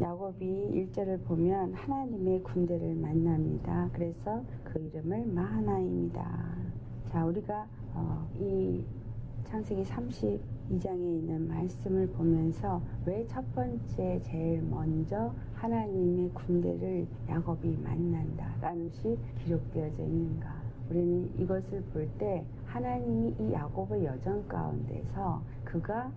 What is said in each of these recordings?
야곱이 1절을 보면 하나님의 군대를 만납니다. 그래서 그 이름을 마하나임이다. 자, 우리가 이 창세기 32장에 있는 말씀을 보면서 왜 첫 번째 제일 먼저 하나님의 군대를 야곱이 만난다라는 것이 기록되어져 있는가? 우리는 이것을 볼 때 하나님이 이 야곱의 여정 가운데서 그가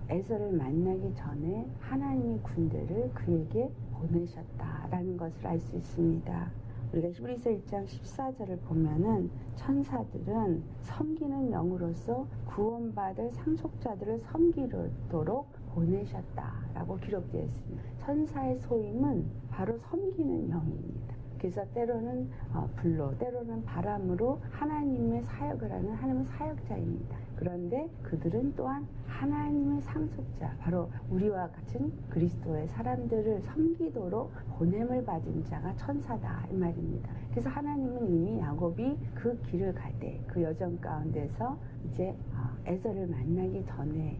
에서를 만나기 전에 하나님의 군대를 그에게 보내셨다라는 것을 알 수 있습니다. 우리가 히브리서 1장 14절을 보면은 천사들은 섬기는 영으로서 구원받을 상속자들을 섬기도록 보내셨다라고 기록되어 있습니다. 천사의 소임은 바로 섬기는 영입니다. 그래서 때로는 불로, 때로는 바람으로 하나님의 사역을 하는 하나님의 사역자입니다. 그런데 그들은 또한 하나님의 상속자, 바로 우리와 같은 그리스도의 사람들을 섬기도록 보냄을 받은 자가 천사다 이 말입니다. 그래서 하나님은 이미 야곱이 그 길을 갈 때, 그 여정 가운데서 이제 에서를 만나기 전에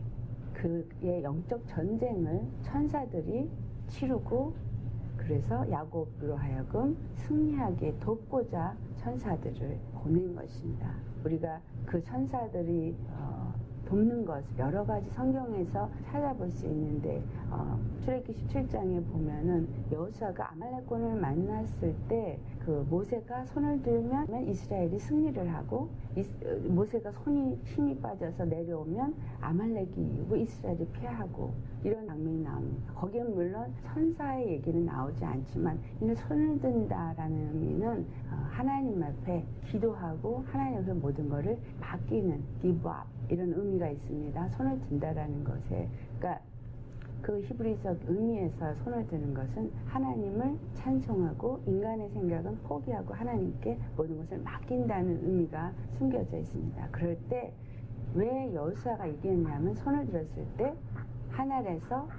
그의 영적 전쟁을 천사들이 치르고, 그래서 야곱으로 하여금 승리하게 돕고자 천사들을 보낸 것입니다. 우리가 그 천사들이 돕는 것을 여러 가지 성경에서 찾아볼 수 있는데 출애굽기 17장에 보면은 여호수아가 아말렉군을 만났을 때 그 모세가 손을 들면 이스라엘이 승리를 하고, 모세가 손이 힘이 빠져서 내려오면 아말렉이 이기고 이스라엘이 패하고, 이런 장면이 나옵니다. 거기엔 물론 천사의 얘기는 나오지 않지만 이는 손을 든다라는 의미는 하나님 앞에 기도하고 하나님 앞에 모든 것을 맡기는 기브업, 이런 의미가 있습니다. 손을 든다라는 것에, 그러니까 그 히브리적 의미에서 손을 드는 것은 하나님을 찬송하고 인간의 생각은 포기하고 하나님께 모든 것을 맡긴다는 의미가 숨겨져 있습니다. 그럴 때 왜 여호수아가 이겼냐면 손을 들었을 때 하늘에서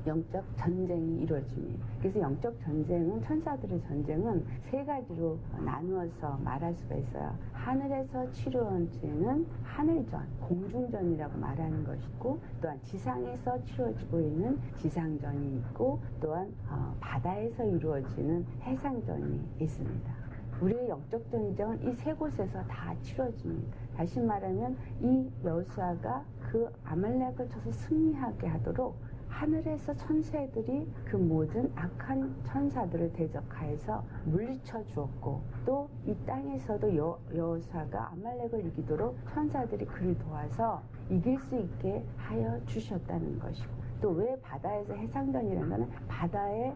영적 전쟁이 이루어집니다. 그래서 영적 전쟁은, 천사들의 전쟁은 세 가지로 나누어서 말할 수가 있어요. 하늘에서 치루어지는 하늘전, 공중전이라고 말하는 것이고, 또한 지상에서 치루어지고 있는 지상전이 있고, 또한 바다에서 이루어지는 해상전이 있습니다. 우리의 영적 전쟁은 이 세 곳에서 다 치러집니다. 다시 말하면 이 여호수아가 그 아말렉을 쳐서 승리하게 하도록 하늘에서 천사들이 그 모든 악한 천사들을 대적하여서 물리쳐 주었고, 또 이 땅에서도 여호수아가 아말렉을 이기도록 천사들이 그를 도와서 이길 수 있게 하여 주셨다는 것이고, 또 왜 바다에서 해상전이라는 것은 바다에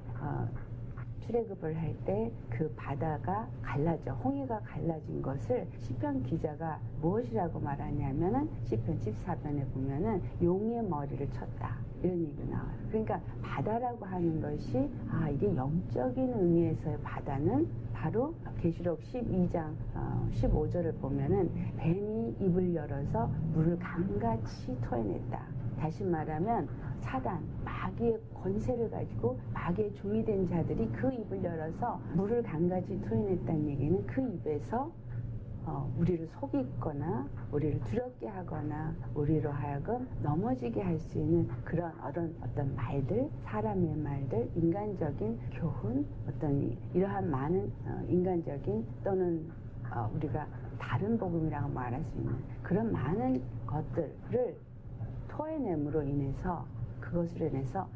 출애굽을 할 때 그 바다가 갈라져, 홍해가 갈라진 것을 시편 기자가 무엇이라고 말하냐면은 시편 14편에 보면은 용의 머리를 쳤다, 이런 얘기가 나와요. 그러니까 바다라고 하는 것이 이게 영적인 의미에서의 바다는 바로 계시록 12장 15절을 보면은 뱀이 입을 열어서 물을 강같이 토해냈다. 다시 말하면 사단, 마귀의 권세를 가지고 마귀의 종이 된 자들이 그 입을 열어서 물을 강같이 토해냈다는 얘기는 그 입에서 우리를 속이거나 우리를 두렵게 하거나 우리로 하여금 넘어지게 할 수 있는 그런 어떤 말들, 사람의 말들, 인간적인 교훈, 어떤 이러한 많은 인간적인 또는 우리가 다른 복음이라고 말할 수 있는 그런 많은 것들을 토해냄으로 인해서, 그것으로 인해서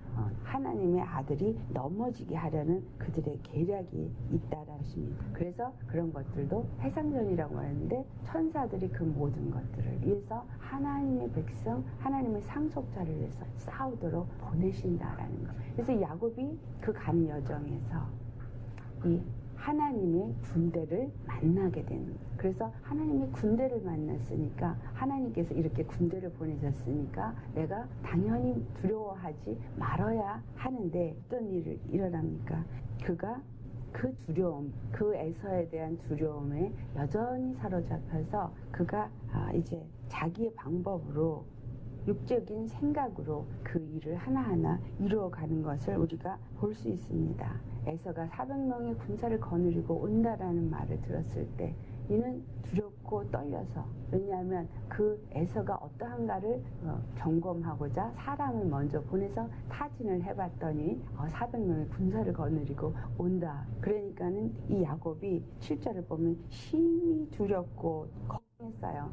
하나님의 아들이 넘어지게 하려는 그들의 계략이 있다라는 것입니다. 그래서 그런 것들도 해상전이라고 하는데, 천사들이 그 모든 것들을 위해서 하나님의 백성, 하나님의 상속자를 위해서 싸우도록 보내신다라는 것. 그래서 야곱이 그 간 여정에서 이 하나님의 군대를 만나게 되는 거예요. 그래서 하나님의 군대를 만났으니까, 하나님께서 이렇게 군대를 보내셨으니까 내가 당연히 두려워하지 말아야 하는데, 어떤 일이 일어납니까? 그가 그 두려움, 그 에서에 대한 두려움에 여전히 사로잡혀서 그가 이제 자기의 방법으로, 육적인 생각으로 그 일을 하나하나 이루어가는 것을 우리가 볼 수 있습니다. 에서가 400명의 군사를 거느리고 온다라는 말을 들었을 때 이는 두렵고 두렵고 떨려서. 왜냐하면 그 에서가 어떠한가를 점검하고자 사람을 먼저 보내서 타진을 해봤더니 400명의 군사를 거느리고 온다. 그러니까는 이 야곱이 7절을 보면 심히 두렵고 걱정했어요.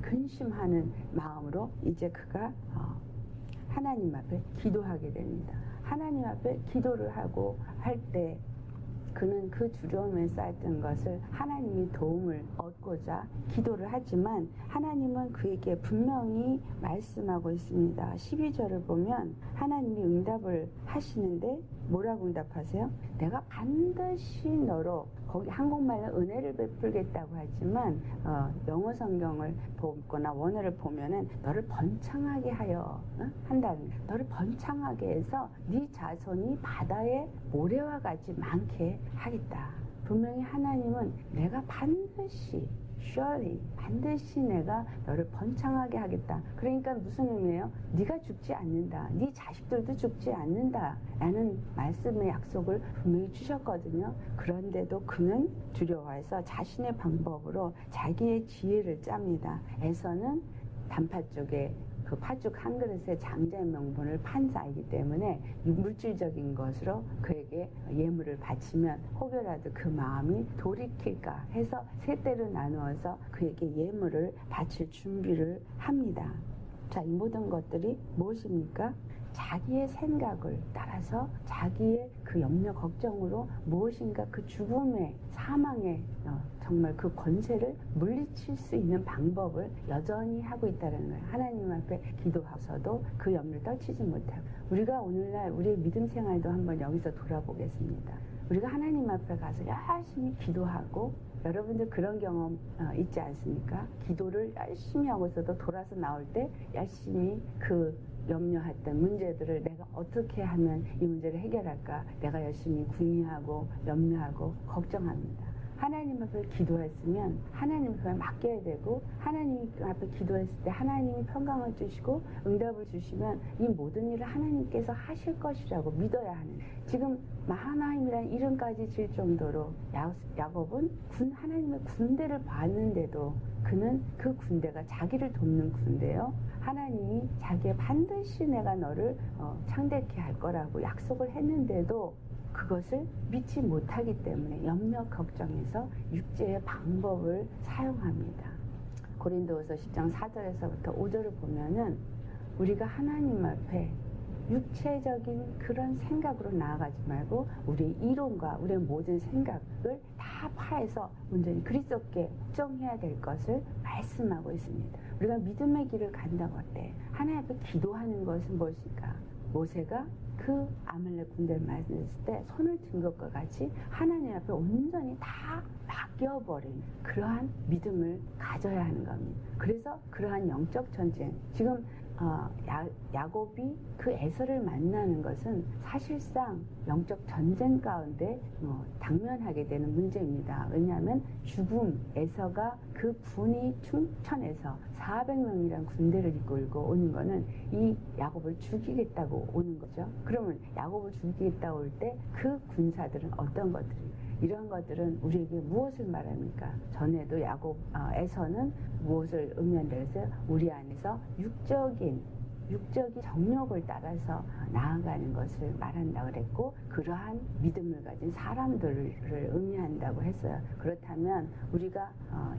근심하는 마음으로 이제 그가 하나님 앞에 기도하게 됩니다. 하나님 앞에 기도를 하고 할 때 그는 그 두려움에 쌓였던 것을 하나님이 도움을 얻고자 기도를 하지만 하나님은 그에게 분명히 말씀하고 있습니다. 12절을 보면 하나님이 응답을 하시는데 뭐라고 응답하세요? 내가 반드시 너로, 거기 한국말로 은혜를 베풀겠다고 하지만 영어 성경을 보거나 원어를 보면은 너를 번창하게 하여 한다는, 너를 번창하게 해서 네 자손이 바다의 모래와 같이 많게 하겠다. 분명히 하나님은 내가 반드시, surely, 반드시 내가 너를 번창하게 하겠다. 그러니까 무슨 의미예요? 네가 죽지 않는다. 네 자식들도 죽지 않는다. 라는 말씀의 약속을 분명히 주셨거든요. 그런데도 그는 두려워해서 자신의 방법으로 자기의 지혜를 짭니다. 에서는 단파 쪽에 그 팥죽 한 그릇의 장자의 명분을 판 자이기 때문에 물질적인 것으로 그에게 예물을 바치면 혹여라도 그 마음이 돌이킬까 해서 세 때로 나누어서 그에게 예물을 바칠 준비를 합니다. 자, 이 모든 것들이 무엇입니까? 자기의 생각을 따라서 자기의 그 염려 걱정으로 무엇인가 그 죽음의 사망의 정말 그 권세를 물리칠 수 있는 방법을 여전히 하고 있다는 거예요. 하나님 앞에 기도하고서도 그 염려를 떨치지 못하고. 우리가 오늘날 우리의 믿음 생활도 한번 여기서 돌아보겠습니다. 우리가 하나님 앞에 가서 열심히 기도하고, 여러분들 그런 경험 있지 않습니까? 기도를 열심히 하고서도 돌아서 나올 때 열심히 그 염려했던 문제들을 내가 어떻게 하면 이 문제를 해결할까, 내가 열심히 궁리하고 염려하고 걱정합니다. 하나님 앞에 기도했으면 하나님 앞에 맡겨야 되고, 하나님 앞에 기도했을 때 하나님이 평강을 주시고 응답을 주시면 이 모든 일을 하나님께서 하실 것이라고 믿어야 하는, 지금 마하나임이라는 이름까지 질 정도로 야곱은 하나님의 군대를 봤는데도 그는 그 군대가 자기를 돕는 군대요, 하나님이 자기의 반드시 내가 너를 창대케 할 거라고 약속을 했는데도 그것을 믿지 못하기 때문에 염려 걱정해서 육체의 방법을 사용합니다. 고린도후서 10장 4절에서부터 5절을 보면은 우리가 하나님 앞에 육체적인 그런 생각으로 나아가지 말고 우리의 이론과 우리의 모든 생각을 다 파해서 온전히 그리스도께 복종해야 될 것을 말씀하고 있습니다. 우리가 믿음의 길을 간다고 할 때 하나님 앞에 기도하는 것은 무엇일까? 모세가 그 아말렉 군대를 만났을 때 손을 든 것과 같이 하나님 앞에 온전히 다 맡겨버린 그러한 믿음을 가져야 하는 겁니다. 그래서 그러한 영적 전쟁, 지금 야곱이 그 에서를 만나는 것은 사실상 영적 전쟁 가운데 당면하게 되는 문제입니다. 왜냐하면 죽음, 에서가 그 군이 충천에서 400명이란 군대를 이끌고 오는 거는 이 야곱을 죽이겠다고 오는 거죠. 그러면 야곱을 죽이겠다고 올 때 그 군사들은 어떤 것들이, 이런 것들은 우리에게 무엇을 말합니까? 전에도 에서는 무엇을 의미한다고 우리 안에서 육적인 정욕을 따라서 나아가는 것을 말한다고 그랬고, 그러한 믿음을 가진 사람들을 의미한다고 했어요. 그렇다면 우리가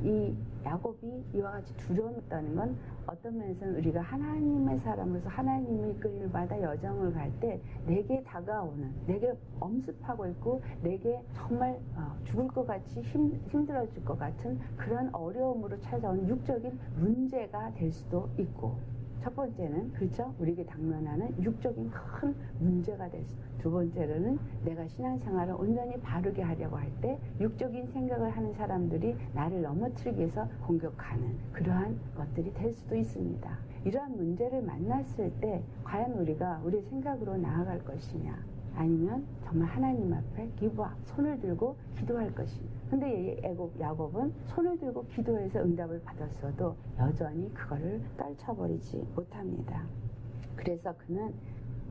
이 야곱이 이와 같이 두려웠다는 건 어떤 면에서는 우리가 하나님의 사람으로서 하나님의 이끌림을 받아 여정을 갈 때 내게 다가오는, 내게 엄습하고 있고 내게 정말 죽을 것 같이 힘들어질 것 같은 그런 어려움으로 찾아오는 육적인 문제가 될 수도 있고, 첫 번째는 그렇죠, 우리에게 당면하는 육적인 큰 문제가 될 수, 두 번째로는 내가 신앙생활을 온전히 바르게 하려고 할 때 육적인 생각을 하는 사람들이 나를 넘어뜨리기 위해서 공격하는 그러한 것들이 될 수도 있습니다. 이러한 문제를 만났을 때 과연 우리가 우리의 생각으로 나아갈 것이냐, 아니면 정말 하나님 앞에 손을 들고 기도할 것이냐. 근데 야곱은 손을 들고 기도해서 응답을 받았어도 여전히 그거를 떨쳐버리지 못합니다. 그래서 그는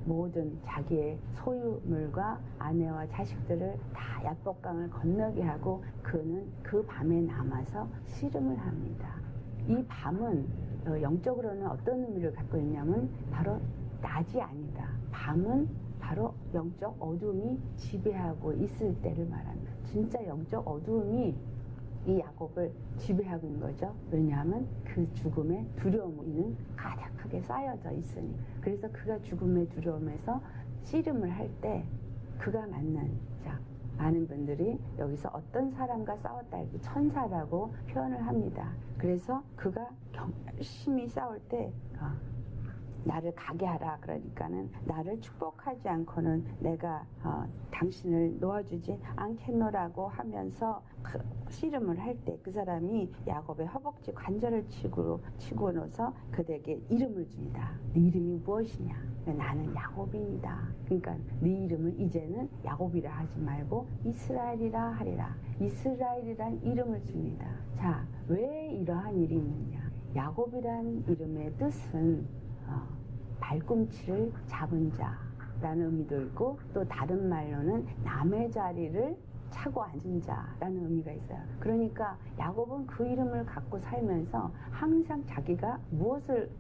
모든 자기의 소유물과 아내와 자식들을 다 야복강을 건너게 하고 그는 그 밤에 남아서 씨름을 합니다. 이 밤은 영적으로는 어떤 의미를 갖고 있냐면 바로 낮이 아니다. 밤은 바로 영적 어둠이 지배하고 있을 때를 말합니다. 진짜 영적 어둠이 이 야곱을 지배하고 있는 거죠. 왜냐하면 그 죽음의 두려움이 가득하게 쌓여져 있으니. 그래서 그가 죽음의 두려움에서 씨름을 할 때 그가 만난 자, 많은 분들이 여기서 어떤 사람과 싸웠다 이렇게 천사라고 표현을 합니다. 그래서 그가 열심히 싸울 때 나를 가게 하라. 그러니까는 나를 축복하지 않고는 내가 당신을 놓아주지 않겠노라고 하면서 그 씨름을 할 때 그 사람이 야곱의 허벅지 관절을 치고 넣어서 그에게 이름을 줍니다. 네 이름이 무엇이냐? 나는 야곱입니다. 그러니까 네 이름을 이제는 야곱이라 하지 말고 이스라엘이라 하리라. 이스라엘이란 이름을 줍니다. 자, 왜 이러한 일이 있느냐? 야곱이란 이름의 뜻은 발꿈치를 잡은 자라는 의미도 있고 또 다른 말로는 남의 자리를 차고 앉은 자라는 의미가 있어요. 그러니까 야곱은 그 이름을 갖고 살면서 항상 자기가 무엇을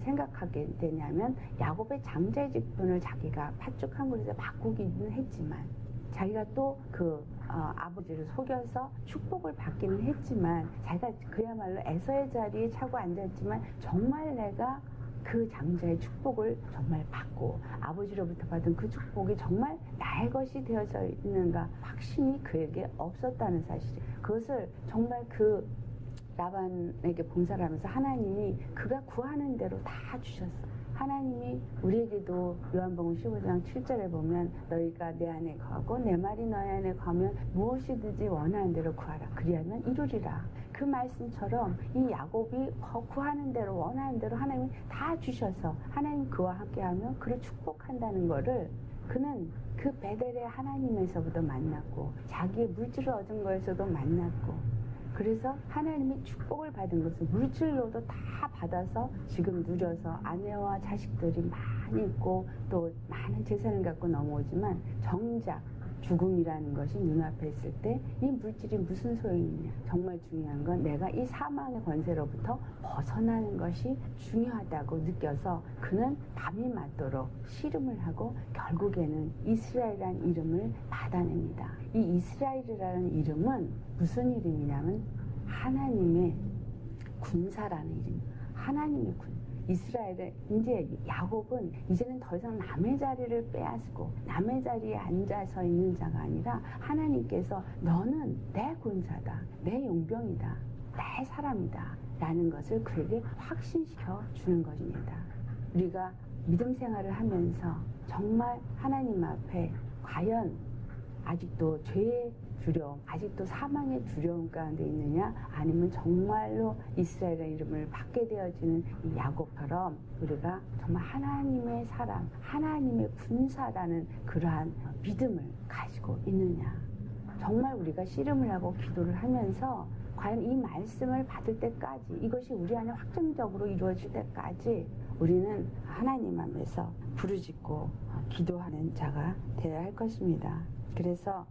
생각하게 되냐면 야곱의 장자의 직분을 자기가 팥죽한 그릇에 바꾸기는 했지만 자기가 또 그 아버지를 속여서 축복을 받기는 했지만 자기가 그야말로 에서의 자리에 차고 앉았지만 정말 내가 그 장자의 축복을 정말 받고 아버지로부터 받은 그 축복이 정말 나의 것이 되어져 있는가 확신이 그에게 없었다는 사실이에요. 그것을 정말 그 라반에게 봉사를 하면서 하나님이 그가 구하는 대로 다 주셨어. 하나님이 우리에게도 요한복음 15장 7절에 보면 너희가 내 안에 거하고 내 말이 너희 안에 거하면 무엇이든지 원하는 대로 구하라. 그리하면 이루리라. 그 말씀처럼 이 야곱이 구하는 대로 원하는 대로 하나님이 다 주셔서 하나님 그와 함께하면 그를 축복한다는 거를 그는 그 베델의 하나님에서부터 만났고 자기의 물질을 얻은 거에서도 만났고 그래서 하나님이 축복을 받은 것을 물질로도 다 받아서 지금 누려서 아내와 자식들이 많이 있고 또 많은 재산을 갖고 넘어오지만 정작 죽음이라는 것이 눈앞에 있을 때 이 물질이 무슨 소용이냐. 정말 중요한 건 내가 이 사망의 권세로부터 벗어나는 것이 중요하다고 느껴서 그는 밤이 맞도록 씨름을 하고 결국에는 이스라엘이라는 이름을 받아냅니다. 이 이스라엘이라는 이름은 무슨 이름이냐면 하나님의 군사라는 이름입니다. 하나님의 군. 이스라엘의 이제 야곱은 이제는 더 이상 남의 자리를 빼앗고 남의 자리에 앉아서 있는 자가 아니라 하나님께서 너는 내 군사다, 내 용병이다, 내 사람이다 라는 것을 그에게 확신시켜 주는 것입니다. 우리가 믿음 생활을 하면서 정말 하나님 앞에 과연 아직도 죄의 두려움, 아직도 사망의 두려움 가운데 있느냐 아니면 정말로 이스라엘의 이름을 받게 되어지는 이 야곱처럼 우리가 정말 하나님의 사람, 하나님의 군사라는 그러한 믿음을 가지고 있느냐. 정말 우리가 씨름을 하고 기도를 하면서 과연 이 말씀을 받을 때까지 이것이 우리 안에 확정적으로 이루어질 때까지 우리는 하나님 앞에서 부르짖고 기도하는 자가 되어야 할 것입니다. 그래서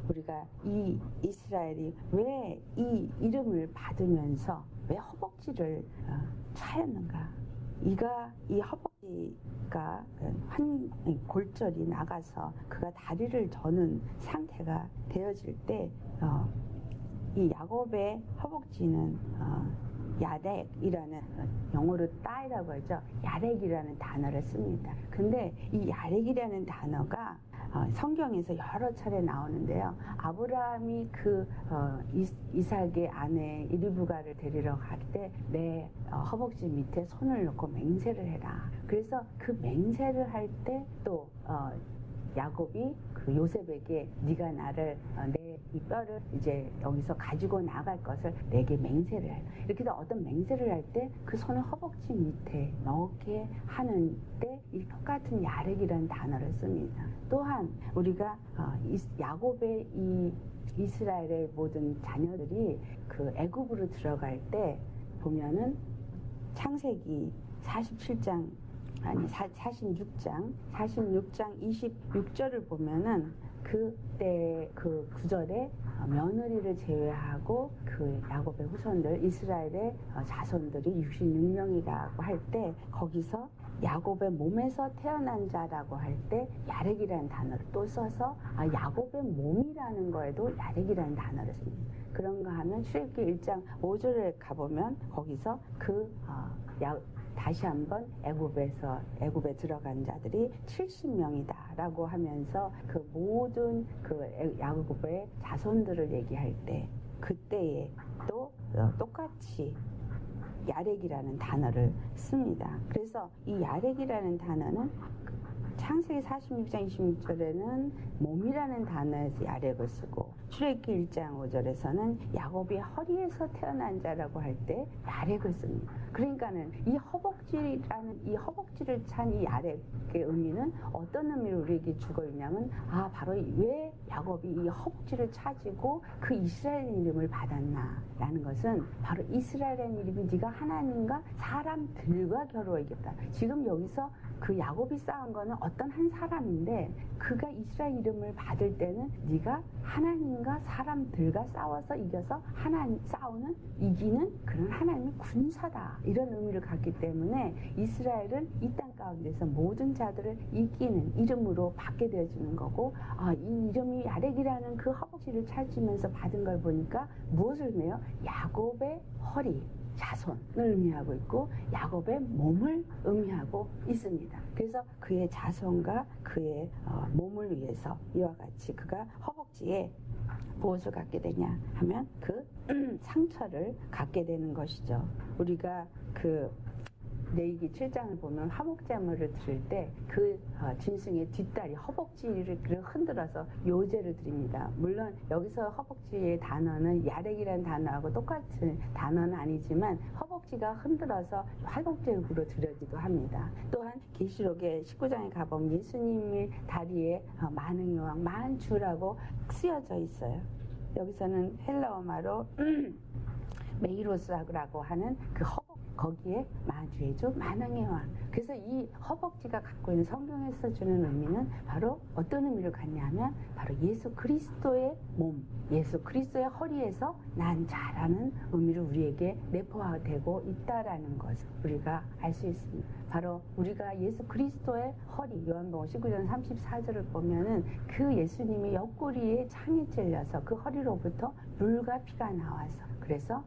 우리가 이 이스라엘이 왜 이 이름을 받으면서 왜 허벅지를 차였는가? 이 허벅지가 한 골절이 나가서 그가 다리를 저는 상태가 되어질 때 이 야곱의 허벅지는 야렉이라는 영어로 따이라고 하죠. 야렉이라는 단어를 습니다. 근데 이 야렉이라는 단어가 성경에서 여러 차례 나오는데요. 아브라함이 그 이삭의 아내 리브가를 데리러 갈 때 내 허벅지 밑에 손을 놓고 맹세를 해라. 그래서 그 맹세를 할 때 또 야곱이 그 요셉에게 네가 나를 내 이 뼈를 이제 여기서 가지고 나갈 것을 내게 맹세를 해. 이렇게 해서 어떤 맹세를 할 때 그 손을 허벅지 밑에 넣게 하는 때 이 똑같은 야렉이라는 단어를 씁니다. 또한 우리가 야곱의 이 이스라엘의 모든 자녀들이 그 애굽으로 들어갈 때 보면은 창세기 47장 46장 26절을 보면은 그때 그 구절에 며느리를 제외하고 그 야곱의 후손들 이스라엘의 자손들이 66명이라고 할 때 거기서 야곱의 몸에서 태어난 자라고 할 때 야렉이라는 단어를 또 써서 야곱의 몸이라는 거에도 야렉이라는 단어를 씁니다. 그런가 하면 출애굽기 1장 5절에 가보면 거기서 다시 한번 애굽에 들어간 자들이 70명이다라고 하면서 그 모든 그 야곱의 자손들을 얘기할 때 그때에 또 똑같이 야렉이라는 단어를 씁니다. 그래서 이 야렉이라는 단어는 창세기 46장 26절에는 몸이라는 단어에서 야렉을 쓰고 출애굽기 1장 5절에서는 야곱이 허리에서 태어난 자라고 할 때 야렉을 씁니다. 그러니까는 이 허벅지를 찬 이 야렉의 의미는 어떤 의미로 우리에게 주고 있냐면 바로 왜 야곱이 이 허벅지를 차지고 그 이스라엘 이름을 받았나라는 것은 바로 이스라엘이라는 이름이 네가 하나님과 사람들과 겨루어야겠다. 지금 여기서 그 야곱이 쌓은 거는 어떤 한 사람인데 그가 이스라엘 이름을 받을 때는 네가 하나님과 사람들과 싸워서 이겨서 이기는 그런 하나님의 군사다 이런 의미를 갖기 때문에 이스라엘은 이 땅 가운데서 모든 자들을 이기는 이름으로 받게 되어지는 거고 이 이름이 야렉이라는 그 허벅지를 찾으면서 받은 걸 보니까 무엇을 의미해요? 야곱의 허리 자손을 의미하고 있고 야곱의 몸을 의미하고 있습니다. 그래서 그의 자손과 그의 몸을 위해서 이와 같이 그가 허벅지에 무엇을 갖게 되냐 하면 그 상처를 갖게 되는 것이죠. 우리가 레위기 7장을 보면 화목제물을 드릴 때 그 짐승의 뒷다리 허벅지를 흔들어서 요제를 드립니다. 물론 여기서 허벅지의 단어는 야렉이라는 단어하고 똑같은 단어는 아니지만 허벅지가 흔들어서 화목제물로 드려지도 합니다. 또한 계시록의 19장에 가보면 예수님의 다리에 만흥의 왕 만주라고 쓰여져 있어요. 여기서는 헬라어마로 메이로스라고 하는 그 거기에 마주해줘 만왕의 왕. 그래서 이 허벅지가 갖고 있는 성경에서 주는 의미는 바로 어떤 의미를 갖냐면 바로 예수 그리스도의 몸, 예수 그리스도의 허리에서 난 자라는 의미를 우리에게 내포되고 있다라는 것을 우리가 알 수 있습니다. 바로 우리가 예수 그리스도의 허리, 요한복음 19장 34절을 보면은 그 예수님의 옆구리에 창이 찔려서 그 허리로부터 물과 피가 나와서 그래서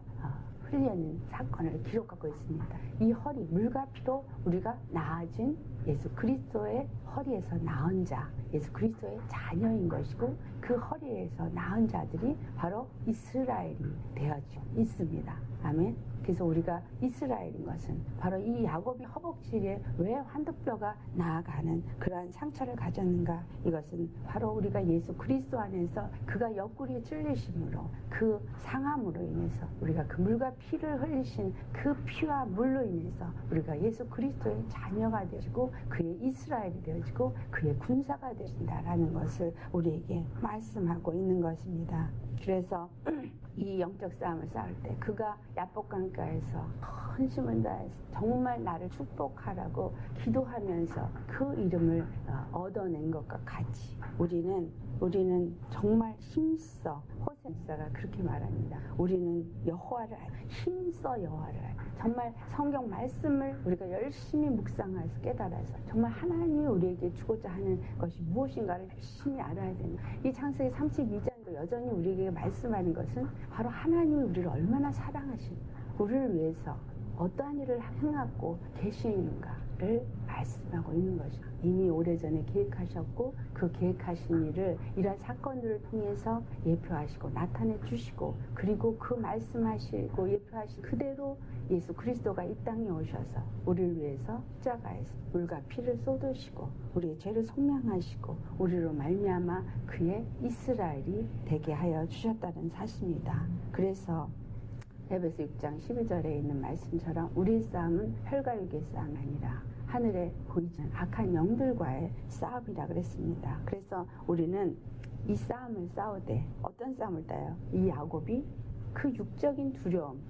흘리는 사건을 기록하고 있습니다. 이 허리, 물과 피로 우리가 나아진 예수 그리스도의 허리에서 나은 자, 예수 그리스도의 자녀인 것이고 그 허리에서 나은 자들이 바로 이스라엘이 되어지고 있습니다. 아멘. 그래서 우리가 이스라엘인 것은 바로 이 야곱이 허벅지에 왜 환두뼈가 나아가는 그러한 상처를 가졌는가? 이것은 바로 우리가 예수 그리스도 안에서 그가 옆구리에 찔리심으로 그 상함으로 인해서 우리가 그 물과 피를 흘리신 그 피와 물로 인해서 우리가 예수 그리스도의 자녀가 되어지고 그의 이스라엘이 되어지고 그의 군사가 되신다라는 것을 우리에게 말씀하고 있는 것입니다. 그래서 이 영적 싸움을 싸울 때 그가 야복강가에서 헌신을 다해서 정말 나를 축복하라고 기도하면서 그 이름을 얻어낸 것과 같이 우리는 정말 힘써 호세아가 그렇게 말합니다. 우리는 여호와를 힘써 여호와를 정말 성경 말씀을 우리가 열심히 묵상해서 깨달아서 정말 하나님이 우리에게 주고자 하는 것이 무엇인가를 열심히 알아야 됩니다. 이 창세기 32장도 여전히 우리에게 말씀하는 것은 바로 하나님이 우리를 얼마나 사랑하시는가, 우리를 위해서 어떠한 일을 행하고 계시는가를 말씀하고 있는 것이죠. 이미 오래전에 계획하셨고 그 계획하신 일을 이러한 사건들을 통해서 예표하시고 나타내 주시고 그리고 그 말씀하시고 예표하신 그대로 예수 그리스도가 이 땅에 오셔서 우리를 위해서 십자가에서 물과 피를 쏟으시고 우리의 죄를 속량하시고 우리로 말미암아 그의 이스라엘이 되게 하여 주셨다는 사실입니다. 그래서 에베소 6장 12절에 있는 말씀처럼 우리의 싸움은 혈과 육의 싸움이 아니라 하늘에 보이지 않는 악한 영들과의 싸움이라 그랬습니다. 그래서 우리는 이 싸움을 싸우되 어떤 싸움을 따요? 이 야곱이 그 육적인 두려움,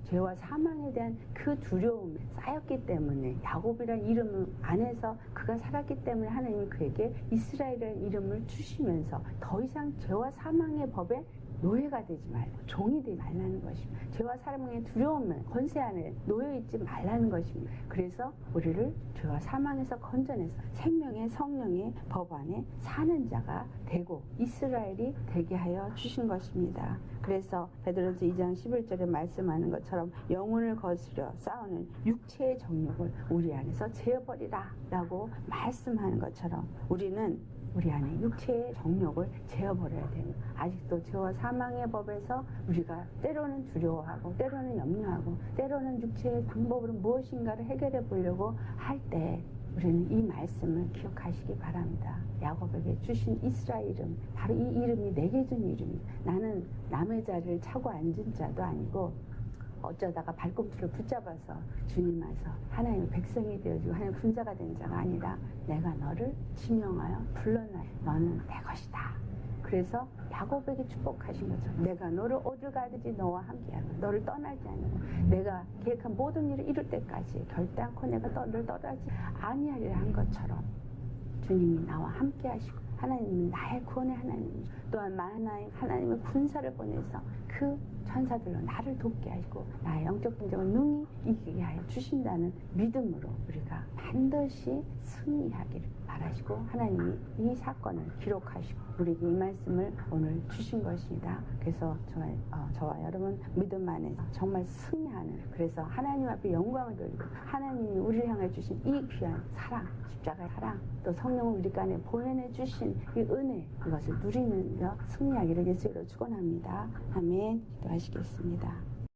죄와 사망에 대한 그 두려움이 쌓였기 때문에 야곱이라는 이름 안에서 그가 살았기 때문에 하나님이 그에게 이스라엘이라는 이름을 주시면서 더 이상 죄와 사망의 법에 노예가 되지 말고 종이 되지 말라는 것입니다. 죄와 사망의 두려움은 권세 안에 놓여있지 말라는 것입니다. 그래서 우리를 죄와 사망에서 건져내서 생명의 성령의 법 안에 사는 자가 되고 이스라엘이 되게 하여 주신 것입니다. 그래서 베드로서 2장 11절에 말씀하는 것처럼 영혼을 거스려 싸우는 육체의 정욕을 우리 안에서 제어버리라 라고 말씀하는 것처럼 우리는 우리 안에 육체의 정욕을 제어버려야 되는, 아직도 죄와 사망의 법에서 우리가 때로는 두려워하고 때로는 염려하고 때로는 육체의 방법으로 무엇인가를 해결해 보려고 할 때 우리는 이 말씀을 기억하시기 바랍니다. 야곱에게 주신 이스라엘 이름, 바로 이 이름이 내게 준 이름입니다. 나는 남의 자리를 차고 앉은 자도 아니고 어쩌다가 발꿈치를 붙잡아서 주님 와서 하나님의 백성이 되어주고 하나님의 군자가 된 자가 아니라 내가 너를 지명하여 불러놔 너는 내 것이다. 그래서 야곱에게 축복하신 것처럼 내가 너를 어딜 가든지 너와 함께하고 너를 떠나지 않고 내가 계획한 모든 일을 이룰 때까지 결단코 내가 너를 떠나지 아니하리라 한 것처럼 주님이 나와 함께 하시고 하나님은 나의 구원의 하나님, 또한 만하의 하나님의 군사를 보내서 그 천사들로 나를 돕게 하시고 나의 영적 분쟁을 능히 이기게 하여 주신다는 믿음으로 우리가 반드시 승리하기를 바라시고 하나님이 이 사건을 기록하시고 우리에게 이 말씀을 오늘 주신 것입니다. 그래서 저와 여러분 믿음 안에서 정말 승리하는, 그래서 하나님 앞에 영광을 돌리고 하나님이 우리를 향해 주신 이 귀한 사랑, 십자가의 사랑, 또 성령을 우리 안에 보내내 주신 이 은혜, 이것을 누리면서 승리하기를 예수로 축원합니다. 아멘. 기도하시겠습니다.